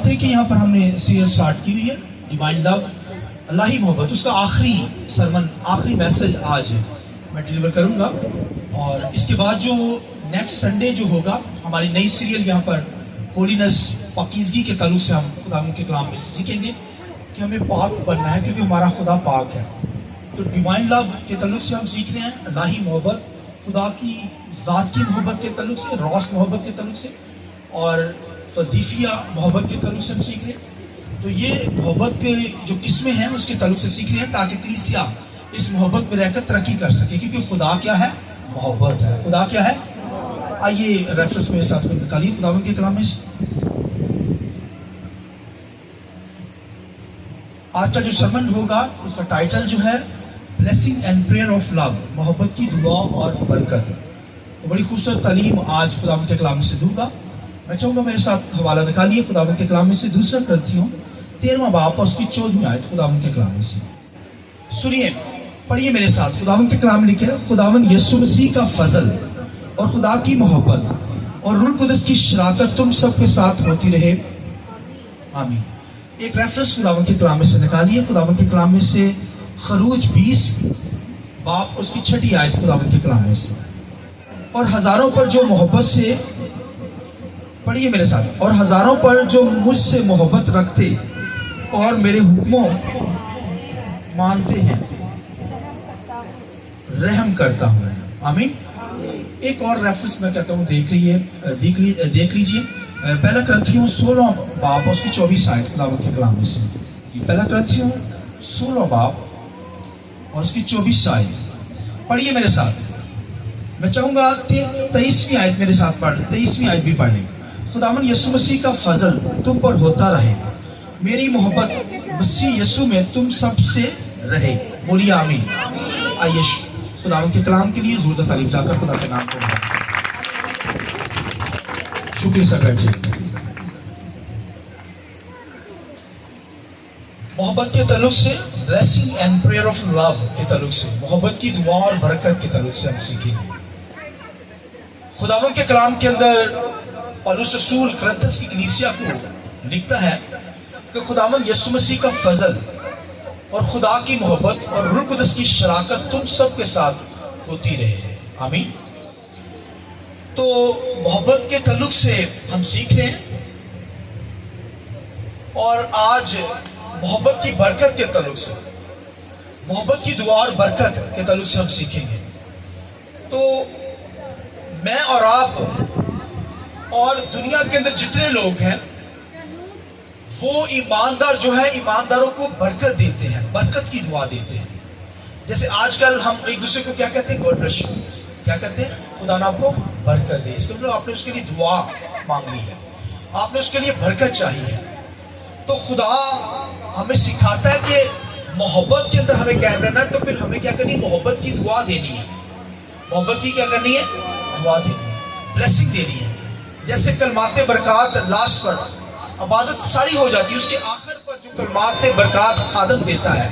बात है कि यहाँ पर हमने सीरीज स्टार्ट की हुई है डिवाइन लव, अल्लाही मोहब्बत। उसका आखिरी सरमन, आखिरी मैसेज आज मैं डिलीवर करूँगा। और इसके बाद जो नेक्स्ट संडे जो होगा, हमारी नई सीरियल यहाँ पर होलीनेस, पाकीज़गी के ताल्लुक से हम खुदा के कलाम में से सीखेंगे कि हमें पाक बनना है, क्योंकि हमारा खुदा पाक है। तो डिवाइन लव के ताल्लुक से हम सीख रहे हैं, अल्लाही मोहब्बत, खुदा की ज़ात की मोहब्बत के ताल्लुक से, रौस मोहब्बत के ताल्लुक से, और फजीफिया मोहब्बत के ताल्लुक से हम सीख रहे हैं। तो ये मोहब्बत के जो किस्में हैं उसके ताल्लुक से सीख रहे हैं, ताकि कलीसिया इस मोहब्बत में रहकर तरक्की कर सके, क्योंकि खुदा क्या है? मोहब्बत है। खुदा क्या है? आइए रेफरेंस मेरे साथ में निकालिए खुदावंद के कलाम में से। आज का जो सरमन होगा उसका टाइटल जो है blessing and prayer of love, मोहब्बत की दुआ और बरकत। तो बड़ी खूबसूरत तालीम आज खुदावंद के कलाम में से दूंगा। मैं चाहूँगा मेरे साथ हवाला निकालिए खुदावंद के कलाम में से, दूसरा ग्रंथियों 13वां बाब और उसकी 14वीं आयत खुदावंद के कलाम में से। सुनिए, पढ़िए मेरे साथ। खुदावंद के कलाम में लिखे, खुदावंद यीशु मसीह का फजल और खुदा की मोहब्बत और रूह कुदस की शराकत तुम सबके साथ होती रहे, आमीन। एक रेफरेंस खुदावंद के कलाम में से निकालिए, खुदावंद के कलाम में से खरूज 20 बाब उसकी 6ठी आयत खुदावंद के कलाम में से। और हजारों पर जो मोहब्बत से, पढ़िए मेरे साथ, और हजारों पर जो मुझसे मोहब्बत रखते और मेरे हुक्मों मानते हैं रहम करता हूँ, आमीन। एक और रेफरेंस मैं कहता हूँ देख लीजिए। पहला ग्रंथियों 16 बाब उसकी 24 आयत खुदावंद के कलाम में से। पहला ग्रंथियों 16 बाब और उसकी 24 आयत पढ़िए मेरे साथ। मैं चाहूँगा 23वीं आयत मेरे साथ पढ़, 23वीं आयत भी पढ़ लें। खुदावंद यीशु मसीह का फजल तुम पर होता रहे, मेरी मोहब्बत मसीह यीशु में तुम सब से रहे, बोलिए आमीन। आइए खुदावंद के कलाम के लिए ज़ोरदार तारीफ जाकर खुदा के नाम को शुक्रिया सर। मोहब्बत के ताल्लुक से, blessing and prayer of love के ताल्लुक से, मोहब्बत की दुआ और बरकत के ताल्लुक से हम सीखेंगे। खुदावंद के कलाम के अंदर पौलुस रसूल कुरिन्थियों की कलीसिया को लिखता है कि खुदावंद यीशु मसीह का फजल और खुदा की मोहब्बत और रूह कुदस की शराकत तुम सब के साथ होती रहे, आमीन। तो मोहब्बत के ताल्लुक से हम सीख रहे हैं, और आज मोहब्बत की बरकत के ताल्लुक से, मोहब्बत की दुआ और बरकत के ताल्लुक से हम सीखेंगे। तो मैं और आप और दुनिया के अंदर जितने लोग हैं वो ईमानदार जो है, ईमानदारों को बरकत देते हैं, बरकत की दुआ देते हैं। जैसे आजकल हम एक दूसरे को क्या कहते हैं? God bless you. क्या कहते हैं? खुदा ना आपको बरकत दे। इसके मतलब आपने उसके लिए दुआ मांगनी है, आपने उसके लिए बरकत चाहिए। तो खुदा हमें सिखाता है कि मोहब्बत के अंदर हमें कायम रहना है, तो फिर हमें क्या करनी है? मोहब्बत की दुआ देनी है। मोहब्बत की क्या करनी है? दुआ देनी है, ब्लेसिंग देनी है। जैसे कलमाते बरकत लास्ट पर इबादत सारी हो जाती है, उसके आखिर पर जो कलमाते बरकत खादम देता है,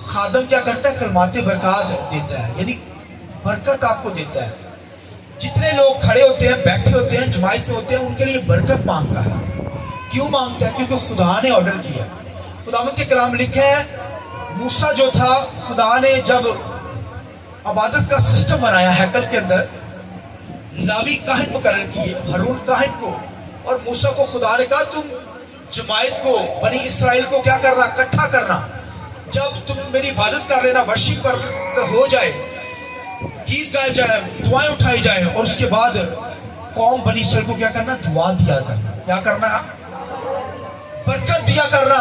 खादम क्या करता है? कलमाते बरकत देता है, यानी बरकत आपको देता है। जितने लोग खड़े होते हैं, बैठे होते हैं, जमात में होते हैं, उनके लिए बरकत मांगता है। क्यों मांगता है? क्योंकि खुदा ने ऑर्डर किया। खुदावंद के कलाम लिखा है, मूसा जो था, खुदा ने जब इबादत का सिस्टम बनाया हैकल के अंदर, लावी काहिन मुकर्रर किए, हारून काहिन को, और मूसा को खुदा ने कहा तुम जमात को, बनी इसराइल को क्या करना? इकट्ठा करना। जब तुम मेरी इबादत कर लेना, वर्शिप कर हो जाए, गीत गाए जाए, दुआएं उठाई जाए, और उसके बाद कौम बनी इसराइल को क्या करना? दुआ दिया करना। क्या करना? बरकत दिया करना,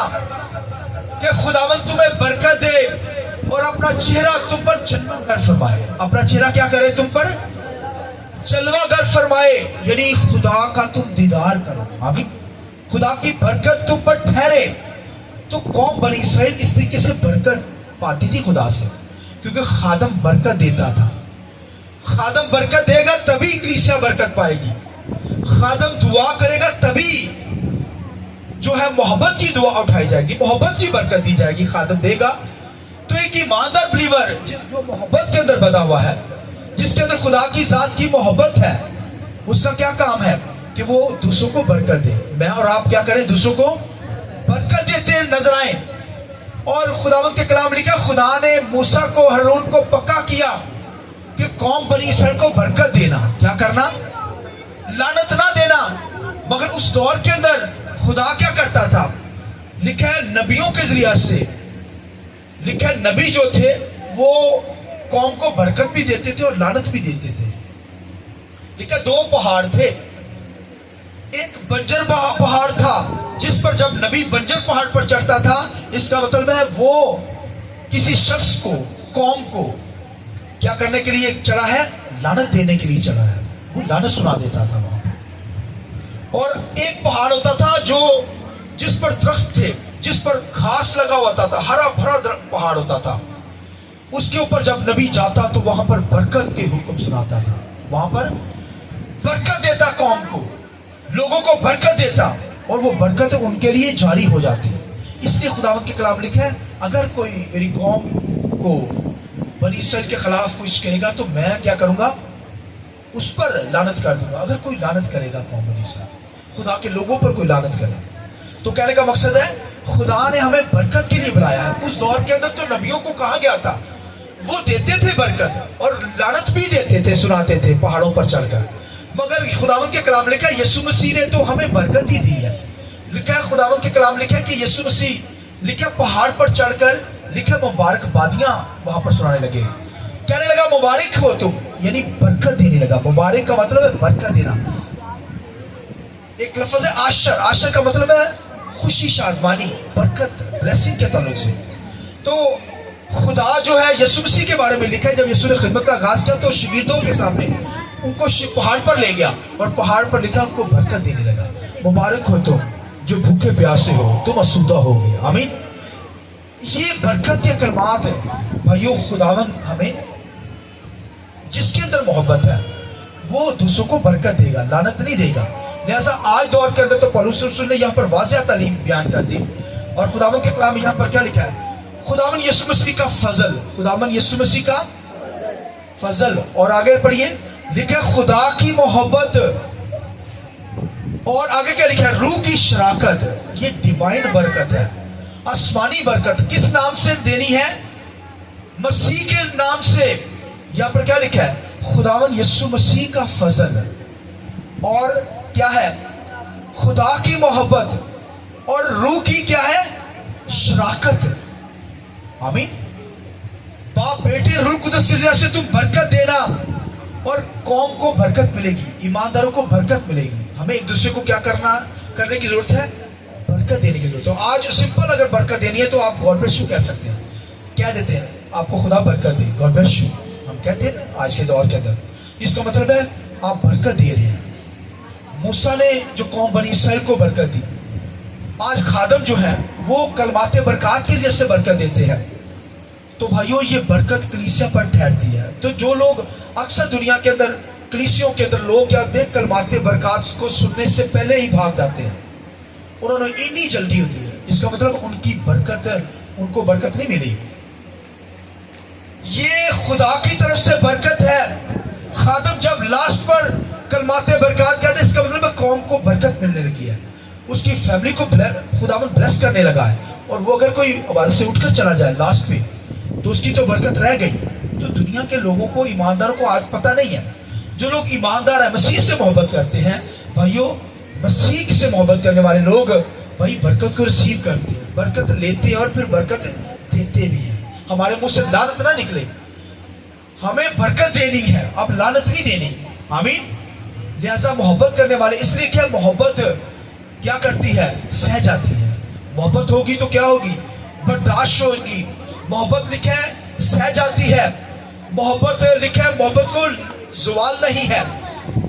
कि खुदावंद तुम्हें बरकत दे और अपना चेहरा तुम पर जलवागर फरमाए। अपना चेहरा क्या करे? तुम पर जलवागर फरमाए, यानी खुदा का तुम दीदार करो, आमीन। खुदा की बरकत तुम पर ठहरे। तो कौम बनी इसराइल इस तरीके से बरकत पाती थी खुदा से, क्योंकि खादम बरकत देता था। खादम बरकत देगा तभी कलीसिया बरकत पाएगी। खादम दुआ करेगा तभी जो है मोहब्बत की दुआ उठाई जाएगी, मोहब्बत की बरकत दी जाएगी, खादम देगा। तो एक ईमानदार बिलीवर जो मोहब्बत के अंदर बना हुआ है, जिसके अंदर खुदा की जात की मोहब्बत है, उसका क्या काम है? کہ وہ دوسروں کو برکت دے. میں اور آپ کیا کریں؟ دوسروں کو برکت دیتے نظر آئیں. اور خداوند کے کلام لکھا خدا نے موسیٰ کو ہارون کو پکا کیا کہ قوم بنی اسرائیل کو برکت دینا. کیا کرنا؟ لعنت نہ دینا. مگر اس دور کے اندر خدا کیا کرتا تھا؟ لکھا ہے نبیوں کے ذریعہ سے. لکھا ہے نبی جو تھے وہ قوم کو برکت بھی دیتے تھے اور لعنت بھی دیتے تھے. لکھا دو پہاڑ تھے. ایک بنجر پہاڑ تھا جس پر جب نبی بنجر پہاڑ پر چڑھتا تھا اس کا مطلب ہے وہ کسی شخص کو قوم کو کیا کرنے کے لیے چڑھا ہے؟ لعنت دینے کے لیے چڑھا ہے. وہ لعنت سنا دیتا تھا وہاں پہ. اور ایک پہاڑ ہوتا تھا جو جس پر درخت تھے, جس پر گھاس لگا ہوتا تھا, ہرا بھرا پہاڑ ہوتا تھا. اس کے اوپر جب نبی جاتا تو وہاں پر برکت کے حکم سناتا تھا. وہاں پر برکت دیتا, قوم کو, لوگوں کو برکت دیتا, اور وہ برکت ان کے لیے جاری ہو جاتی ہے. اس لیے خداوند کے کلام لکھا ہے اگر کوئی میری قوم کو بنی اسرائیل کے خلاف کچھ کہے گا تو میں کیا کروں گا؟ اس پر لعنت کر دوں گا. اگر کوئی لعنت کرے گا قوم بنی اسرائیل, خدا کے لوگوں پر کوئی لعنت کرے, تو کہنے کا مقصد ہے خدا نے ہمیں برکت کے لیے بلایا ہے. اس دور کے اندر تو نبیوں کو کہا گیا تھا وہ دیتے تھے برکت اور لعنت بھی دیتے تھے, سناتے تھے پہاڑوں پر چڑھ کر. مگر خداوند کے کلام لکھا ہے یسوع مسیح نے تو ہمیں برکت ہی دی ہے. لکھا ہے خداوند کے کلام لکھا ہے کہ یسوع مسیح لکھا پہاڑ پر چڑھ کر لکھا مبارک بادیاں وہاں پر سنانے لگے. کہنے لگا مبارک ہو تم, یعنی برکت دینے لگا. مبارک کا مطلب ہے برکت دینا. ایک لفظ ہے عاشر. عاشر کا مطلب ہے خوشی, شادمانی, برکت, بلیسنگ کے تعلق سے. تو خدا جو ہے یسوع مسیح کے بارے میں لکھا ہے جب یسوع نے خدمت کا آغاز کیا تو شاگردوں کے سامنے ان کو پہاڑ پر لے گیا اور پہاڑ پر لکھا ان کو برکت دینے لگا. مبارک ہو تم جو بھوکے پیاسے ہو, تم آسودہ ہو گئے. آمین. یہ برکت کے کلمات ہیں بھائیو. خداوند ہمیں جس کے اندر محبت ہے وہ دوسروں کو برکت دے گا, لعنت نہیں دے گا. لہذا آج دور کے اندر تو پولس رسول نے یہاں پر واضح تعلیم بیان کر دی. اور خداوند کے کلام یہاں پر کیا لکھا ہے؟ خداوند یسوع مسیح کا فضل, خداوند یسوع مسیح کا فضل. اور آگے پڑھیے لکھا ہے خدا کی محبت, اور آگے کیا لکھا ہے؟ روح کی شراکت. یہ ڈیوائن برکت ہے, آسمانی برکت. کس نام سے دینی ہے؟ مسیح کے نام سے. یہاں پر کیا لکھا ہے؟ خداوند یسوع مسیح کا فضل, اور کیا ہے؟ خدا کی محبت, اور روح کی کیا ہے؟ شراکت. آمین. باپ بیٹے روح القدس کے ذریعے سے تم برکت دینا اور قوم کو برکت ملے گی, ایمانداروں کو برکت ملے گی. ہمیں ایک دوسرے کو کیا کرنے کی ضرورت ہے؟ برکت دینے کی ضرورت ہے. آج سمپل اگر برکت دینی ہے تو آپ گاڈ بلیس یو کہہ سکتے ہیں. کہہ دیتے ہیں آپ کو خدا برکت دے, گاڈ بلیس یو. ہم کہتے ہیں آج کے دور کے اندر اس کا مطلب ہے آپ برکت دے رہے ہیں. موسیٰ نے جو قوم بنی اسرائیل کو برکت دی, آج خادم جو ہیں وہ کلمات برکات کی ذریعے سے برکت دیتے ہیں. تو بھائیو یہ برکت کلیسیا پر ٹھہرتی ہے. تو جو لوگ اکثر دنیا کے اندر کلیسیوں کے اندر لوگ کیا ہوتے ہیں کلمات برکات کو سننے سے پہلے ہی بھاگ جاتے ہیں, انہوں نے اتنی جلدی ہوتی ہے. اس کا مطلب ان کی برکت, ان کو برکت نہیں ملی. یہ خدا کی طرف سے برکت ہے. خادم جب لاسٹ پر کلمات برکات کہتے ہیں اس کا مطلب ہے قوم کو برکت ملنے لگی ہے, اس کی فیملی کو خداوند بلیس کرنے لگا ہے. اور وہ اگر کوئی عبادت سے اٹھ کر چلا جائے لاسٹ پہ تو اس کی تو برکت رہ گئی. تو دنیا کے لوگوں کو, ایمانداروں کو آج پتہ نہیں ہے. جو لوگ ایماندار ہیں, مسیح سے محبت کرتے ہیں بھائیو, مسیح سے محبت کرنے والے لوگ بھائی برکت کو ریسیو کرتے ہیں, برکت لیتے ہیں اور پھر برکت دیتے بھی ہیں. ہمارے منہ سے لعنت نہ نکلے. ہمیں برکت دینی ہے, اب لعنت نہیں دینی. آمین. لہذا محبت کرنے والے, اس لیے کہ محبت کیا کرتی ہے؟ سہ جاتی ہے. محبت ہوگی تو کیا ہوگی؟ برداشت ہوگی. محبت لکھا ہے سہ جاتی ہے. محبت لکھا ہے محبت کو زوال نہیں ہے.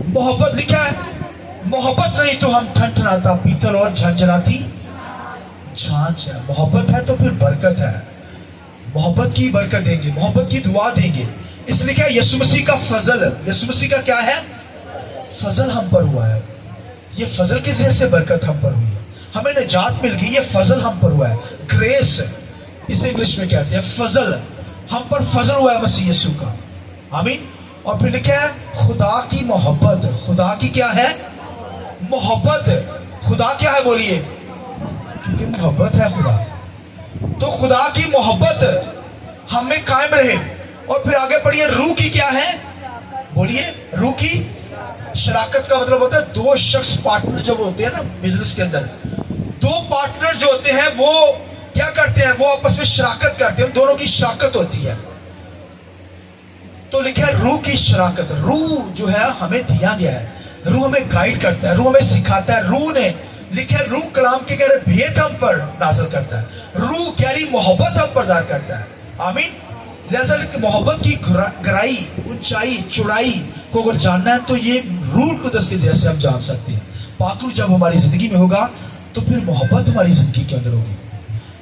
محبت لکھا ہے محبت نہیں تو ہم ٹھنٹھناتا پیتل اور جھنجھناتی چھاچ ہے. محبت ہے تو پھر برکت ہے. محبت کی برکت دیں گے, محبت کی دعا دیں گے. اس لیے کہ یسوع مسیح کا فضل, یسوع مسیح کا کیا ہے؟ فضل ہم پر ہوا ہے. یہ فضل کے ذریعے سے برکت ہم پر ہوئی ہے, ہمیں نجات مل گئی. یہ فضل ہم پر ہوا ہے, گریس اسے انگلش میں کہتے ہیں. فضل ہم پر فضل ہوا ہے مسیح یسوع کا. آمین. اور پھر لکھا ہے خدا کی محبت. خدا کی کیا ہے؟ मोहब्बत, खुदा क्या है बोलिए? क्योंकि मोहब्बत है खुदा, तो खुदा की मोहब्बत हम में कायम रहे। और फिर आगे पढ़िए, रूह की क्या है बोलिए? रूह की शराकत का मतलब होता है दो शख्स पार्टनर जब होते हैं ना बिजनेस के अंदर, दो पार्टनर जो होते हैं वो क्या करते हैं? वो आपस में शराकत करते हैं, दोनों की शराकत होती है। तो लिखा है रूह की शराकत। रूह जो है हमें दिया गया है, रूह हमें गाइड करता है, रूह हमें सिखाता है। रूह ने लिखा है, रूह कलाम के गहरे भेद हम पर नाज़िल करता है, रूह गहरी मोहब्बत हम पर ज़ाहिर करता है। आमीन। लिहाजा मोहब्बत की गहराई, ऊंचाई, चौड़ाई को अगर जानना है तो ये रूह कुदस के जैसे हम जान सकते हैं। पाक रूह जब हमारी जिंदगी में होगा तो फिर मोहब्बत हमारी जिंदगी के अंदर होगी।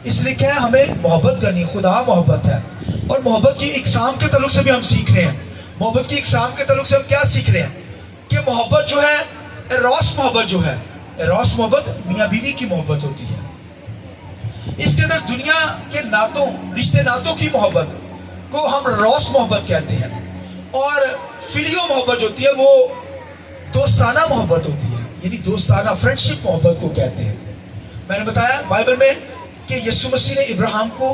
इसलिए क्या है, हमें मोहब्बत करनी, खुदा मोहब्बत है। और मोहब्बत की इकसाम के तल्लुक से भी हम सीख रहे हैं। मोहब्बत की इकसाम के तल्लुक से हम क्या सीख रहे हैं कि मोहब्बत जो है, एरोस मोहब्बत जो है, एरोस मोहब्बत मियाँ बीवी की मोहब्बत होती है। इसके अंदर दुनिया के नातों, रिश्ते नातों की मोहब्बत को हम रोस मोहब्बत कहते हैं। और फिलियो मोहब्बत जो होती है वो दोस्ताना मोहब्बत होती है, यानी दोस्ताना फ्रेंडशिप मोहब्बत को कहते हैं। मैंने बताया बाइबल में कि यीशु मसीह ने इब्राहिम को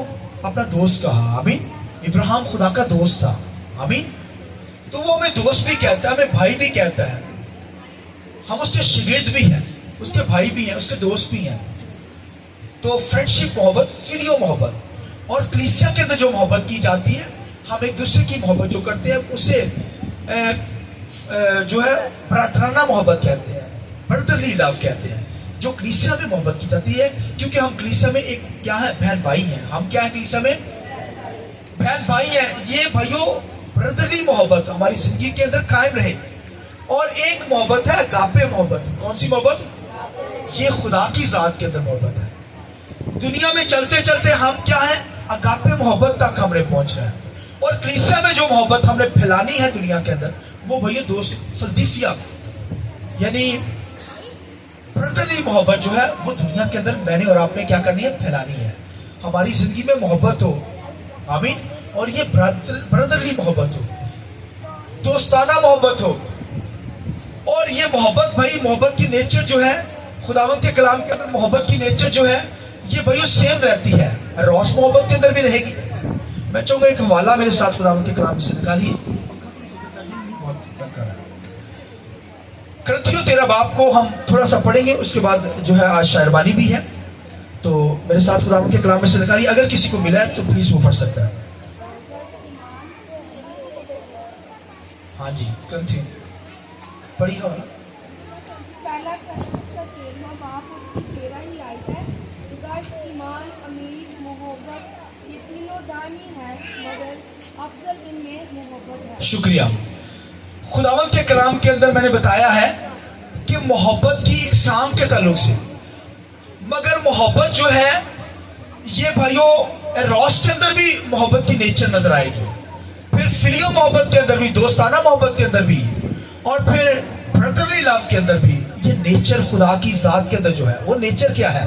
अपना दोस्त कहा। आमीन। इब्राहिम खुदा का दोस्त था। आमीन। तो वो हमें दोस्त भी कहता है, हमें भाई भी कहता है। हम उसके शागिर्द भी हैं, उसके भाई भी हैं, उसके दोस्त भी हैं। तो फ्रेंडशिप मोहब्बत, फिलियो मोहब्बत। और कलीसिया के अंदर जो मोहब्बत की जाती है, हम एक दूसरे की मोहब्बत जो करते हैं उसे जो है भ्रातृत्व मोहब्बत कहते हैं, ब्रदरली लव कहते हैं, जो कलीसिया में मोहब्बत की जाती है। क्योंकि हम कलीसिया में एक क्या है, बहन भाई हैं। हम क्या है कलीसिया में? बहन भाई हैं। ये भाइयों ब्रदरली मोहब्बत हमारी जिंदगी के अंदर कायम रहे। और एक मोहब्बत है अगापे मोहब्बत। कौन सी मोहब्बत? ये खुदा की जात के अंदर मोहब्बत है। दुनिया में चलते चलते हम क्या है, अगापे मोहब्बत तक हमने पहुंच रहे हैं। और कलीसिया में जो मोहब्बत हमने फैलानी है दुनिया के अंदर, वो भैया दोस्त फिलदिफिया, यानी ब्रदरली मोहब्बत जो है वो दुनिया के अंदर मैंने और आपने क्या करनी है, फैलानी है। हमारी जिंदगी में मोहब्बत हो। आमीन। और ये ब्रदरली मोहब्बत हो, दोस्ताना मोहब्बत हो। और ये मोहब्बत भाई, मोहब्बत की नेचर जो है, खुदावंद के कलाम के अंदर मोहब्बत की नेचर जो है ये भाइयों सेम रहती है, रोस मोहब्बत के अंदर भी रहेगी। मैं चाहूंगा एक हवाला मेरे साथ खुदावंद के कलाम से निकालिए। करंथियों 13 बाब को हम थोड़ा सा पढ़ेंगे, उसके बाद जो है आज शायरबानी भी है। तो मेरे साथ खुदावंद के कलाम में से निकालिए। अगर किसी को मिला है तो प्लीज वो पढ़ सकता है। हाँ जी, करंथियों पढ़िए हवाला। पहला उसका 13वां बाब और 13 ही आयत है। ईमान, अमीर, मोहब्बत, ये तीनों दानी हैं, मगर अफजल इनमें मोहब्बत है। शुक्रिया। खुदावंद के कलाम के अंदर मैंने बताया है कि मोहब्बत की इकसाम के ताल्लुक से, मगर मोहब्बत जो है ये भाइयों रोस के अंदर भी मोहब्बत की नेचर नजर आएगी, फिर फिलियो मोहब्बत के अंदर भी, दोस्ताना मोहब्बत के अंदर भी, और फिर ब्रदरली लव के अंदर भी। ये नेचर खुदा की जात के अंदर जो है वो नेचर क्या है?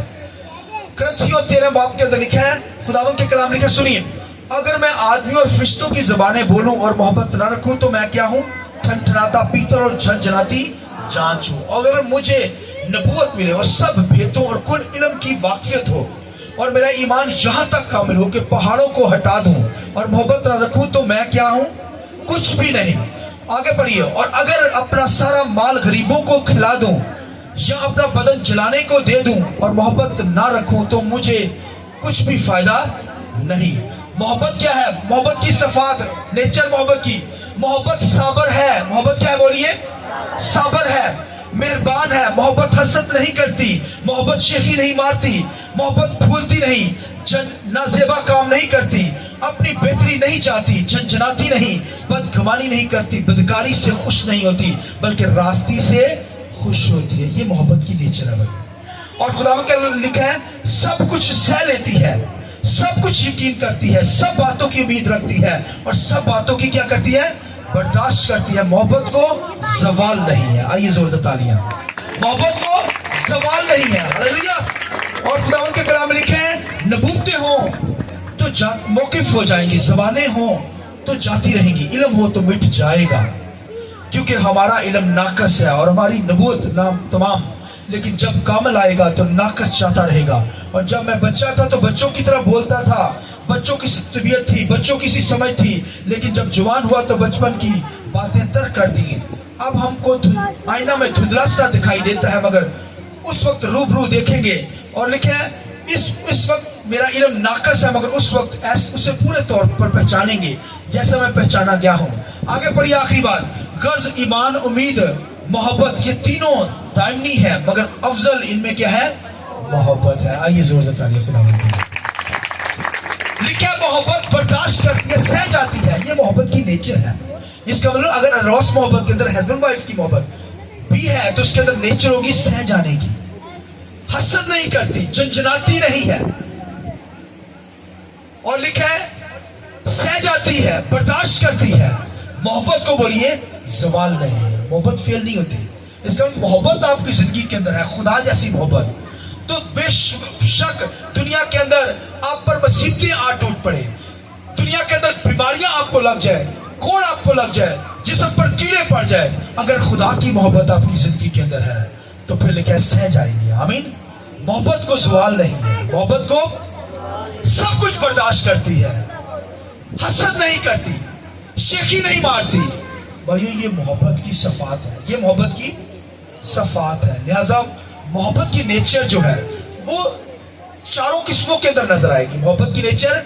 करंथियों 13 बाब के अंदर लिखा है, खुदावंद के कलाम लिखा, सुनिए, अगर मैं आदमी और फरिश्तों की ज़बानें बोलूं और मोहब्बत ना रखूं तो मैं क्या हूं? ठनठनाता पीतल और झनझनाती जांच हूं। अगर मुझे नबूवत मिले और सब भेदों और कुल इल्म की वाकफियत हो और मेरा ईमान यहाँ तक कामिल हो कि पहाड़ों को हटा दूं और मोहब्बत ना रखूं तो मैं क्या हूं? कुछ भी नहीं। आगे पढ़िए, और अगर अपना सारा माल गरीबों को खिला दूं या अपना बदन जलाने को दे दूं और मोहब्बत ना रखूं तो मुझे कुछ भी फायदा नहीं। मोहब्बत क्या है? मोहब्बत की सफात, नेचर मोहब्बत की। मोहब्बत साबर है। मोहब्बत क्या है बोलिए? साबर है, मेहरबान है। मोहब्बत हसद नहीं करती, मोहब्बत शेखी नहीं मारती, मोहब्बत भूलती नहीं, नाजेबा काम नहीं करती, अपनी बेहतरी नहीं चाहती, झंझनाती नहीं, बदगुमानी नहीं करती, बदकारी से खुश नहीं होती, बल्कि रास्ती से खुश होती है। ये मोहब्बत की नेचर है भाई। और खुदा का लिखा है, सब कुछ सह लेती है, सब कुछ यकीन करती है, सब बातों की उम्मीद रखती है और सब बातों की क्या करती है? बर्दाश्त करती है। मोहब्बत को जवाल नहीं है। आइए जोरदार तालियां। मोहब्बत को जवाल नहीं है। हालेलुया। और खुदा के कलाम में लिखे हैं, नबूवतें हो तो मौकिफ हो जाएंगी, ज़बानें हो तो जाती रहेंगी, इल्म हो तो मिट जाएगा। क्योंकि हमारा इल्म नाकस है और हमारी नबूवत नाम तमाम, लेकिन जब कामिल आएगा तो नाकस चाहता रहेगा। और जब मैं बच्चा था तो बच्चों की तरह बोलता था, बच्चों की तबीयत थी, बच्चों की सी समझ थी, लेकिन जब जवान हुआ तो बचपन की बातें तर्क कर दी। अब हमको आईना में धुंधला सा दिखाई देता है, मगर उस वक्त रूबरू देखेंगे। और लिखे है इस वक्त मेरा इल्म नाकस है, मगर उस वक्त उसे पूरे तौर पर पहचानेंगे जैसा मैं पहचाना गया हूँ। आगे पढ़िए आखिरी बात, गर्ज, ईमान, उम्मीद, मोहब्बत, ये तीनों दायमी है, मगर अफजल इनमें क्या है? मोहब्बत है। आइए जोरदार तालियां खुदावंद के लिए। लिखा है मोहब्बत बर्दाश्त करती है, सह जाती है, ये मोहब्बत की नेचर है। इसका मतलब अगर अरोस मोहब्बत के अंदर हस्बैंड वाइफ की मोहब्बत भी है तो उसके अंदर नेचर होगी सह जाने की। हसद नहीं करती, झंझनाती नहीं है। और लिखा है सह जाती है, बर्दाश्त करती है। मोहब्बत को बोलिए जवाल नहीं है, मोहब्बत फेल नहीं होती। इसका मतलब मोहब्बत आपकी जिंदगी के अंदर है, खुदा जैसी मोहब्बत, तो बेशक दुनिया के अंदर आप पर मुसीबतें आ टूट पड़े, दुनिया के अंदर बीमारियां आपको लग जाए, कोड़ आपको लग जाए, जिस्म पर कीड़े पड़ जाए, अगर खुदा की मोहब्बत आपकी जिंदगी के अंदर है तो फिर लेकर सह जाएंगे। आमीन। मोहब्बत को सवाल नहीं है, मोहब्बत को सब कुछ बर्दाश्त करती है, हसद नहीं करती, शेखी नहीं मारती। भाई ये मोहब्बत की सफात है, ये मोहब्बत की सफात है। लिहाजा मोहब्बत की नेचर जो है वो चारों किस्मों के अंदर नजर आएगी। मोहब्बत की नेचर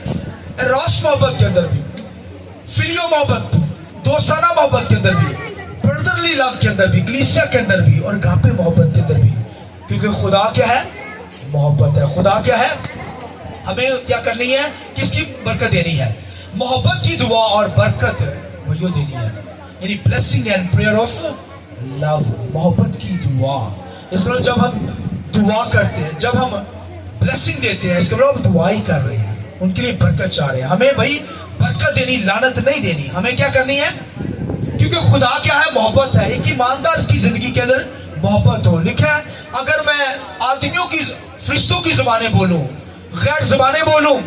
रॉस मोहब्बत के अंदर भी, फिलियो मोहब्बत, दोस्ताना मोहब्बत के अंदर भी, ब्रदरली लव के अंदर भी, कलीसिया के अंदर भी, और गापे मोहब्बत के अंदर भी। क्योंकि खुदा क्या है? मोहब्बत है। खुदा क्या है? हमें क्या करनी है? किसकी बरकत देनी है? मोहब्बत की दुआ और बरकत वही देनी है, यानी blessing and prayer of love. मोहब्बत की दुआ, इसलिए जब हम दुआ करते हैं, जब हम ब्लेसिंग देते हैं, इसके मतलब हम दुआ ही कर रहे हैं, उनके लिए बरकत चाह रहे हैं। हमें भाई बरकत देनी, लानत नहीं देनी। हमें क्या करनी है? क्योंकि खुदा क्या है? मोहब्बत है। एक ईमानदार की जिंदगी के अंदर मोहब्बत हो। लिखा है अगर मैं आदमियों की, फरिश्तों की ज़बानें बोलूं, गैर ज़बानें बोलूं,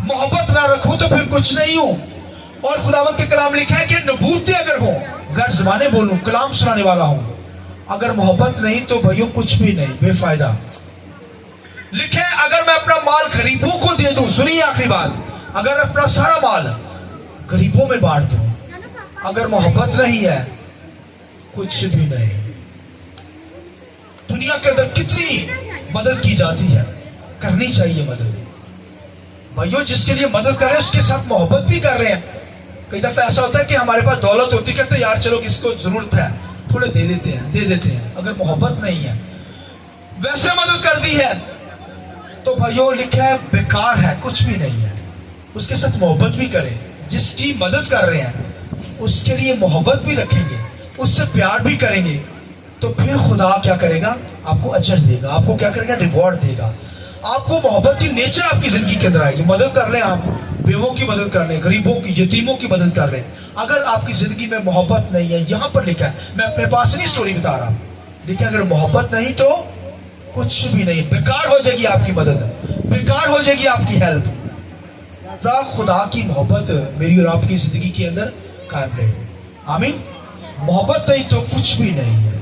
मोहब्बत ना रखूं तो फिर कुछ नहीं हूं। और खुदावंद के कलाम लिखा है कि नबूवतें अगर हो, गैर ज़बानें बोलूं, कलाम सुनाने वाला हूं, अगर मोहब्बत नहीं तो भैया कुछ भी नहीं, बेफायदा। लिखे अगर मैं अपना माल गरीबों को दे दूं, सुनिए आखिरी बात, अगर अपना सारा माल गरीबों में बांट दूं, अगर मोहब्बत नहीं है कुछ भी नहीं। दुनिया के अंदर कितनी मदद की जाती है, करनी चाहिए मदद भाइयों। जिसके लिए मदद कर रहे हैं उसके साथ मोहब्बत भी कर रहे हैं। कई दफा ऐसा होता है कि हमारे पास दौलत होती है, कहते यार चलो किसको जरूरत है थोड़े दे देते हैं। अगर मोहब्बत नहीं है, वैसे मदद कर दी है तो भाइयों लिखा है बेकार है, कुछ भी नहीं है। उसके साथ मोहब्बत भी करें, जिसकी मदद कर रहे हैं उसके लिए मोहब्बत भी रखेंगे, उससे प्यार भी करेंगे, तो फिर खुदा क्या करेगा? आपको अजर देगा। आपको क्या करेगा? रिवॉर्ड देगा। आपको मोहब्बत की नेचर आपकी जिंदगी के अंदर आएगी। मदद कर रहे हैं आप, बेवों की मदद कर रहे हैं, गरीबों की, यतीमों की मदद कर रहे हैं। अगर आपकी जिंदगी में मोहब्बत नहीं है, यहां पर लिखा है, मैं अपने पास नहीं स्टोरी बता रहा, लिखा अगर मोहब्बत नहीं तो कुछ भी नहीं, बेकार हो जाएगी आपकी मदद, बेकार हो जाएगी आपकी हेल्प। खुदा की मोहब्बत मेरी और आपकी जिंदगी के अंदर कायम रहे। आमीन। मोहब्बत नहीं तो कुछ भी नहीं है।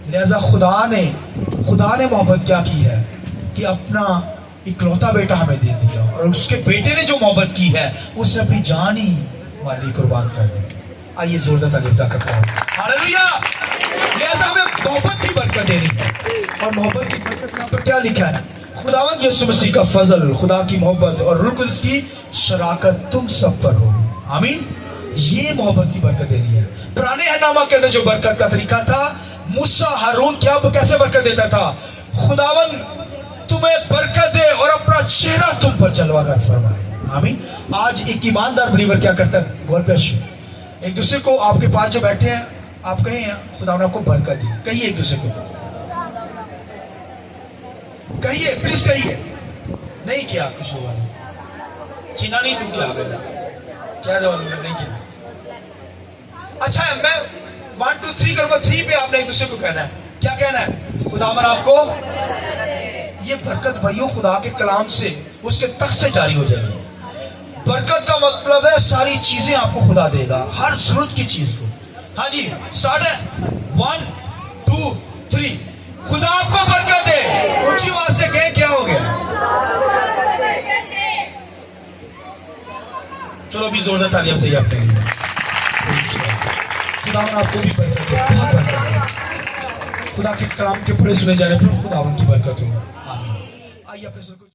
लिहाजा खुदा ने मोहब्बत क्या की है कि अपना इकलौता बेटा हमें दे दिया, और उसके बेटे ने जो मोहब्बत की है उसने अपनी जान ही हमारे लिए कुर्बान कर दी। आइए जोरदार तालीम करता हूं। हालेलुया। लिहाजा हमें मोहब्बत की बरकत देनी है, और मोहब्बत की बरकत यहाँ पर क्या लिखा है? खुदावंद यीशु मसीह का फजल, खुदा की मोहब्बत और रूह कुद्स की शराकत तुम सब पर हो। आमीन। ये मोहब्बत की बरकत देनी है। पुराने अहदनामा के अंदर जो बरकत का तरीका था, मूसा हारून क्या कैसे बरकत देता था? खुदावंद तुम्हें बरकत दे और अपना चेहरा तुम पर जलवागर फरमाए। आमीन। आज एक ईमानदार बिलीवर क्या करता है? God bless you. एक दूसरे को, आपके पास जो बैठे हैं, आप कहें खुदा ने आपको बरकत दी, कहिए एक दूसरे को, कहिए प्लीज कहिए। नहीं किया कुछ लोगों ने, चिन्हा नहीं तुम क्या बेटा, क्या दो नहीं किया। अच्छा है, मैं 1 2 3 करूंगा, 3 पे आपने एक दूसरे को कहना है। क्या कहना है? खुदावन आपको ये बरकत भाइयों खुदा के कलाम से, उसके तख्त से जारी हो जाएगी। बरकत का मतलब है सारी चीजें आपको खुदा देगा, हर जरूरत की चीज को। हाँ जी स्टार्ट है 1 2 3 खुदा आपको बरकत दे ऊंची आवाज से कहें क्या हो गया चलो अभी जोरदार तालियां चाहिए अपने लिए खुदा आपको भी बरकत दे बहुत बरकत दे खुदा के कलाम के पूरे सुने जाने पर खुदा की बरकत हो आमीन आइए अपने